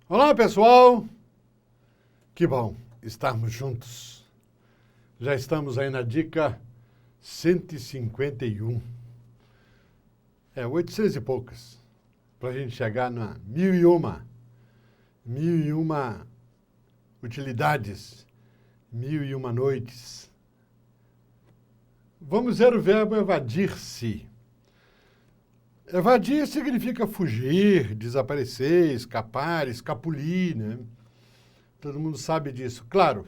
Olá, pessoal! Que bom estarmos juntos. Já estamos aí na dica 151. 800 e poucas, para a gente chegar na 1001. 1001 utilidades, 1001 noites. Vamos ver o verbo evadir-se. Evadir significa fugir, desaparecer, escapar, escapulir, né? Todo mundo sabe disso. Claro,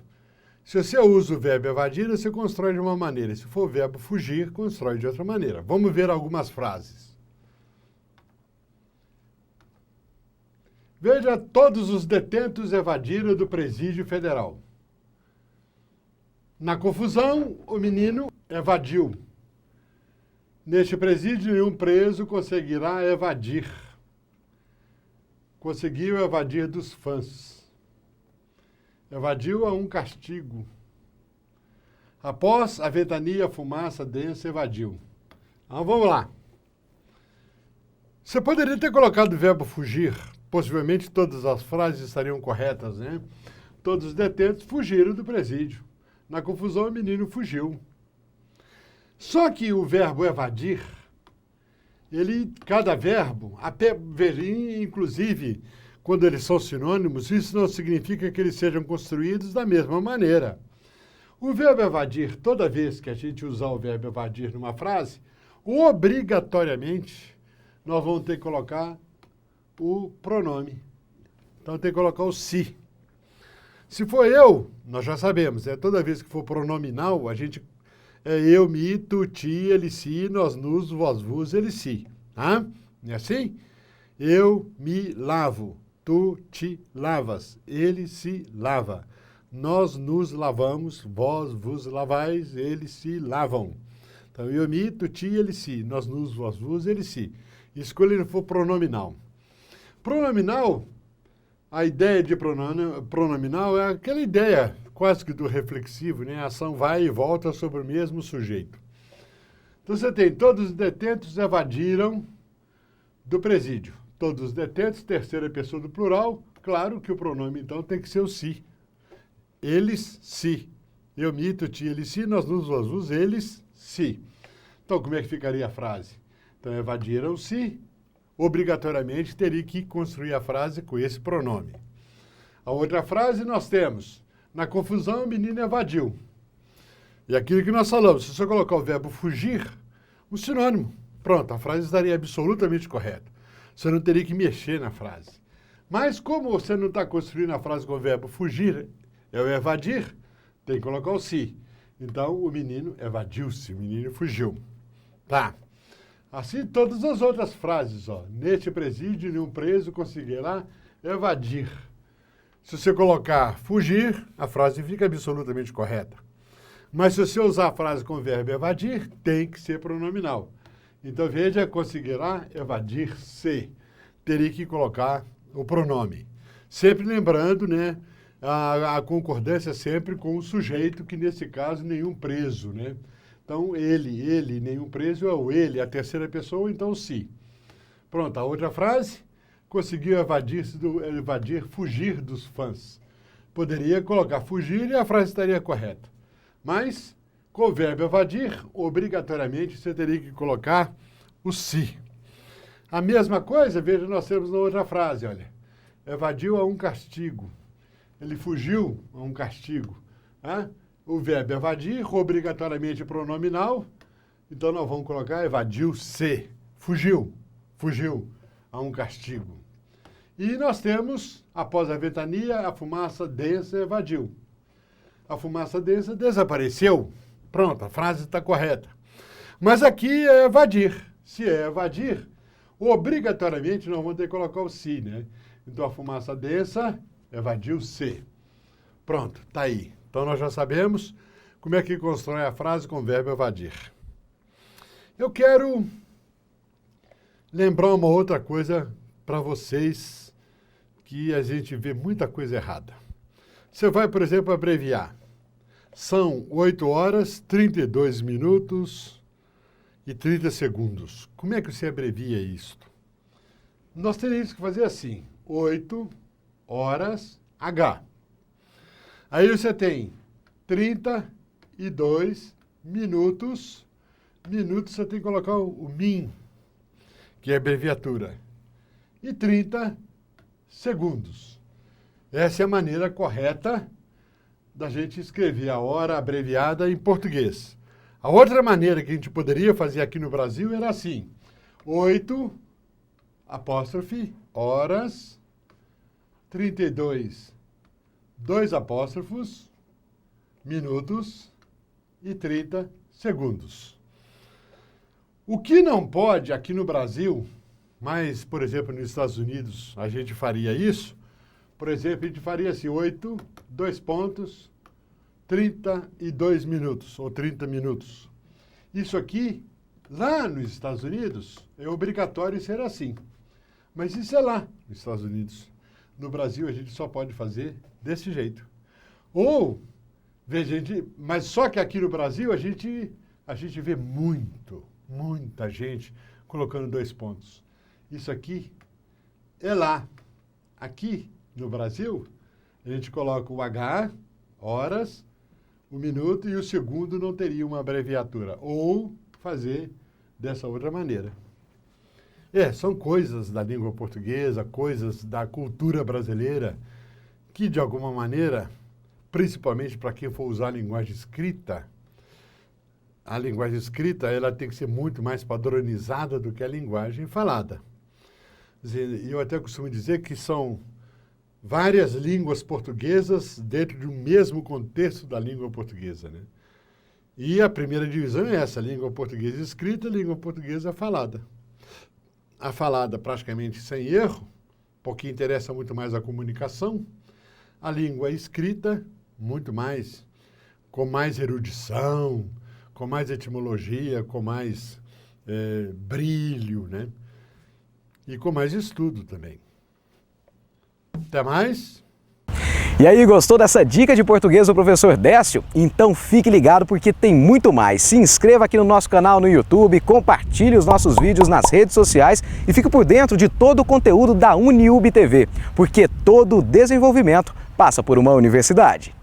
se você usa o verbo evadir, você constrói de uma maneira. Se for o verbo fugir, constrói de outra maneira. Vamos ver algumas frases. Veja, todos os detentos evadiram do presídio federal. Na confusão, o menino evadiu. Neste presídio, nenhum preso conseguirá evadir. Conseguiu evadir dos fãs. Evadiu a um castigo. Após a ventania, a fumaça densa evadiu. Então, vamos lá. Você poderia ter colocado o verbo fugir. Possivelmente todas as frases estariam corretas, né? Todos os detentos fugiram do presídio. Na confusão, o menino fugiu. Só que o verbo evadir, cada verbo, inclusive, quando eles são sinônimos, isso não significa que eles sejam construídos da mesma maneira. O verbo evadir, toda vez que a gente usar o verbo evadir numa frase, obrigatoriamente, nós vamos ter que colocar o pronome. Então, tem que colocar o si. Se for eu, nós já sabemos, toda vez que for pronominal, a gente eu, me, tu, ti, ele, si, nós, nos, vós, vos, ele, si. Tá? Não é assim? Eu me lavo, tu te lavas, ele se lava. Nós nos lavamos, vós vos lavais, eles se lavam. Então, eu, me, tu, ti, ele, si, nós, nos, vós, vos, ele, si. Escolha se for pronominal. Pronominal, a ideia de pronominal é aquela ideia quase que do reflexivo, né? A ação vai e volta sobre o mesmo sujeito. Então, você tem todos os detentos evadiram do presídio. Todos os detentos, terceira pessoa do plural, claro que o pronome, então, tem que ser o si. Eles, si. Eu, me, tu, ti, ele, si, nós, nos, vós, vos, eles, si. Então, como é que ficaria a frase? Então, evadiram-se, obrigatoriamente teria que construir a frase com esse pronome. A outra frase nós temos, na confusão o menino evadiu. E aquilo que nós falamos, se você colocar o verbo fugir, um sinônimo, pronto, a frase estaria absolutamente correta. Você não teria que mexer na frase. Mas como você não está construindo a frase com o verbo fugir, é o evadir, tem que colocar o si. Então, o menino evadiu-se, o menino fugiu. Tá. Assim, todas as outras frases, ó. Neste presídio, nenhum preso conseguirá evadir. Se você colocar fugir, a frase fica absolutamente correta. Mas se você usar a frase com o verbo evadir, tem que ser pronominal. Então, veja, conseguirá evadir-se. Teria que colocar o pronome. Sempre lembrando, né, a concordância sempre com o sujeito, que nesse caso, nenhum preso, né? Então, ele, nenhum preso é o ele, a terceira pessoa, então si. Pronto, a outra frase, conseguiu fugir dos fãs. Poderia colocar fugir e a frase estaria correta. Mas, com o verbo evadir, obrigatoriamente você teria que colocar o si. A mesma coisa, veja, nós temos na outra frase, olha. Evadiu a um castigo. Ele fugiu a um castigo. Tá? O verbo evadir, obrigatoriamente pronominal. Então, nós vamos colocar evadiu-se. Fugiu a um castigo. E nós temos, após a ventania, a fumaça densa evadiu. A fumaça densa desapareceu. Pronto, a frase está correta. Mas aqui é evadir. Se é evadir, obrigatoriamente nós vamos ter que colocar o si, né? Então, a fumaça densa evadiu-se. Pronto, está aí. Então, nós já sabemos como é que constrói a frase com o verbo evadir. Eu quero lembrar uma outra coisa para vocês, que a gente vê muita coisa errada. Você vai, por exemplo, abreviar. São 8 horas, 32 minutos e 30 segundos. Como é que você abrevia isto? Nós teríamos que fazer assim, 8 horas, H. Aí você tem 32 minutos. Minutos você tem que colocar o min, que é abreviatura. E 30 segundos. Essa é a maneira correta da gente escrever a hora abreviada em português. A outra maneira que a gente poderia fazer aqui no Brasil era assim: 8, apóstrofe, horas, 32, 2 apóstrofos, minutos e 30 segundos. O que não pode aqui no Brasil, mas, por exemplo, nos Estados Unidos a gente faria isso, por exemplo, a gente faria assim, 8, 2 pontos, 32 minutos, ou 30 minutos. Isso aqui, lá nos Estados Unidos, é obrigatório ser assim. Mas isso é lá nos Estados Unidos. No Brasil, a gente só pode fazer desse jeito. Ou, mas só que aqui no Brasil, a gente vê muita gente colocando 2 pontos. Isso aqui é lá. Aqui no Brasil, a gente coloca o H, horas, o minuto e o segundo não teria uma abreviatura. Ou fazer dessa outra maneira. São coisas da língua portuguesa, coisas da cultura brasileira, que de alguma maneira, principalmente para quem for usar a linguagem escrita ela tem que ser muito mais padronizada do que a linguagem falada. Eu até costumo dizer que são várias línguas portuguesas dentro de um mesmo contexto da língua portuguesa, né? E a primeira divisão é essa, língua portuguesa escrita, língua portuguesa falada. A falada praticamente sem erro, porque interessa muito mais a comunicação. A língua escrita, muito mais, com mais erudição, com mais etimologia, com mais brilho, né? E com mais estudo também. Até mais! E aí, gostou dessa dica de português do professor Décio? Então fique ligado porque tem muito mais. Se inscreva aqui no nosso canal no YouTube, compartilhe os nossos vídeos nas redes sociais e fique por dentro de todo o conteúdo da UniUB TV, porque todo desenvolvimento passa por uma universidade.